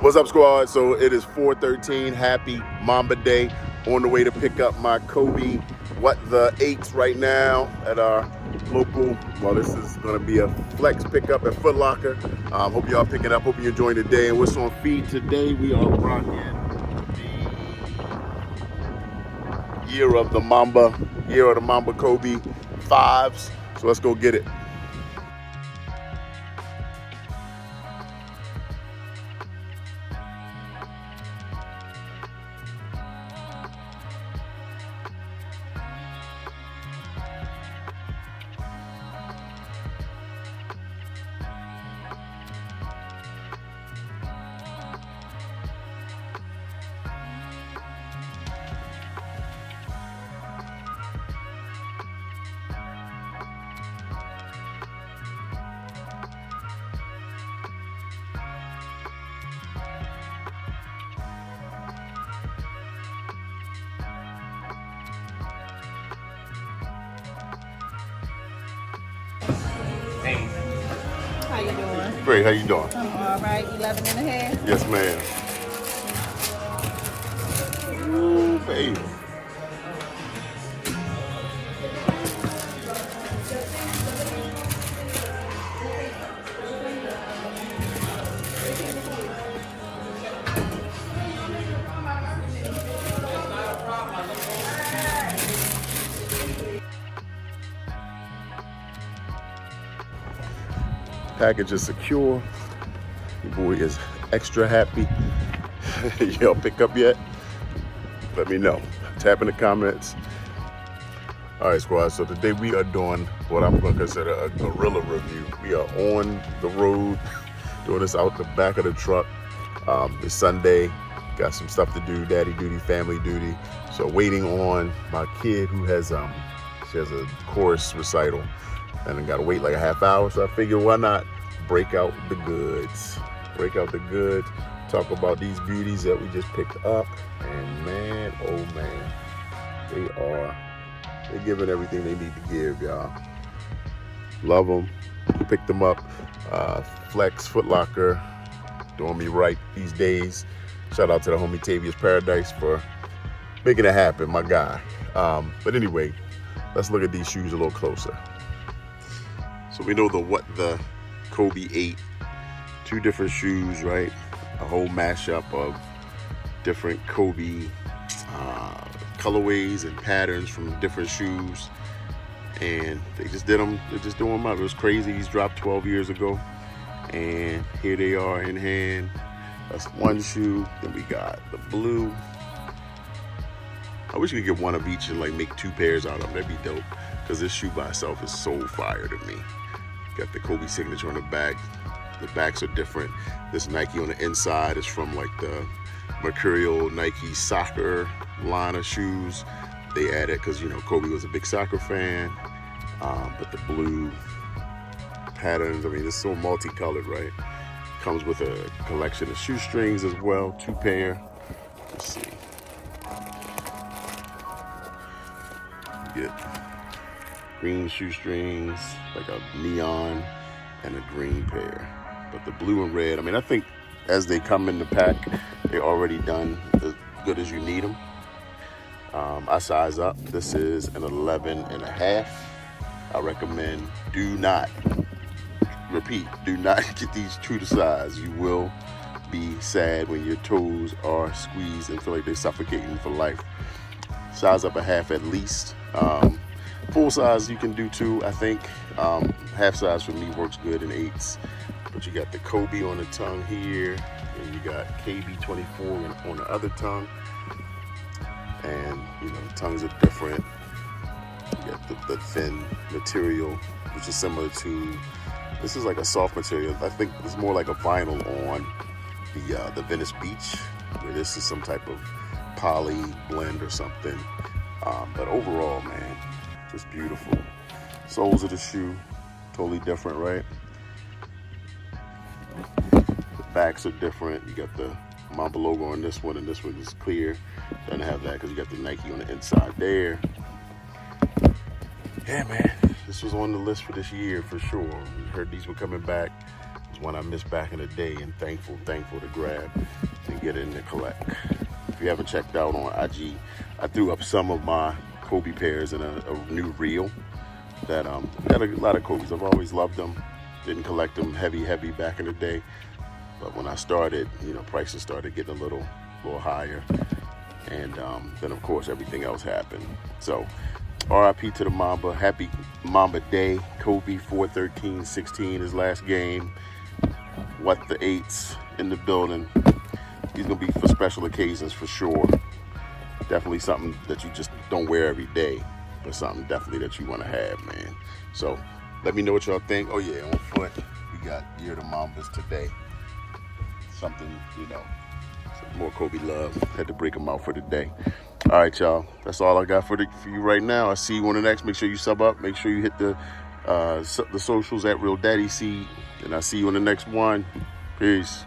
What's up, squad? So it is 4/13. Happy Mamba Day. On the way to pick up my Kobe What the 8s right now at our local. Well, this is going to be a flex pickup at Foot Locker. Hope y'all picking up. Hope you're enjoying the day. And what's on feed today? We are rocking the year of the Mamba Kobe 5s. So let's go get it. How you doing? Great, how you doing? I'm all right. 11 and a half. Yes, ma'am. Ooh, baby. Package is secure. Your boy is extra happy. Y'all pick up yet? Let me know. Tap in the comments. All right, squad. So today we are doing what I'm going to consider a guerrilla review. We are on the road doing this out the back of the truck. It's Sunday. Got some stuff to do, daddy duty, family duty. So waiting on my kid who has she has a chorus recital. And I gotta wait like a half hour, so I figure why not break out the goods. Break out the goods, talk about these beauties that we just picked up. And man, oh man, they're giving everything they need to give, y'all. Love them. Picked them up. Flex, Foot Locker, doing me right these days. Shout out to the homie Tavius Paradise for making it happen, my guy. But anyway, let's look at these shoes a little closer. So we know the Kobe 8, two different shoes, right? A whole mashup of different Kobe colorways and patterns from different shoes. And they just did them, they're just doing them up. It was crazy. These dropped 12 years ago. And here they are in hand. That's one shoe. Then we got the blue. I wish we could get one of each and like make two pairs out of them. That'd be dope. Because this shoe by itself is so fire to me. Got the Kobe signature on the back. The backs are different. This Nike on the inside is from like the Mercurial Nike soccer line of shoes. They added because, you know, Kobe was a big soccer fan. But the blue patterns, I mean, it's so multicolored, right? Comes with a collection of shoestrings as well, 2 pair. Let's see. Get green shoestrings, like a neon and a green pair. But the blue and red, I mean, I think as they come in the pack, they're already done as good as you need them. I size up. This is an 11 and a half. I recommend do not get these true to size. You will be sad when your toes are squeezed and feel like they're suffocating for life. Size up a half at least. Full size you can do too, I think. Half size for me works good in 8s. But you got the Kobe on the tongue here, and you got KB24 on the other tongue. And you know, the tongues are different. You got the thin material, which is similar to, this is like a soft material. I think it's more like a vinyl on the Venice Beach, where this is some type of poly blend or something. But overall, man, just beautiful. Soles of the shoe, totally different, right? The backs are different. You got the Mamba logo on this one, and this one is clear. Doesn't have that because you got the Nike on the inside there. Yeah, man, this was on the list for this year for sure. We heard these were coming back. It's one I missed back in the day, and thankful to grab and get in and collect. If you haven't checked out on IG, I threw up some of my Kobe pairs in a new reel that got a lot of Kobe's. I've always loved them. Didn't collect them heavy back in the day, but when I started, prices started getting a little higher, and then of course everything else happened. So RIP to the Mamba. Happy Mamba Day. Kobe 4-13-16 his last game. What the eights in the building. He's gonna be for special occasions for sure. Definitely something that you just don't wear every day, but something definitely that you want to have, man. So let me know what y'all think. Oh yeah, on foot we got Year of the Mambas today. Something, some more Kobe love. Had to break them out for the day. All right, y'all. That's all I got for you right now. I'll see you on the next. Make sure you sub up. Make sure you hit the socials at Real Daddy Seed. And I'll see you on the next one. Peace.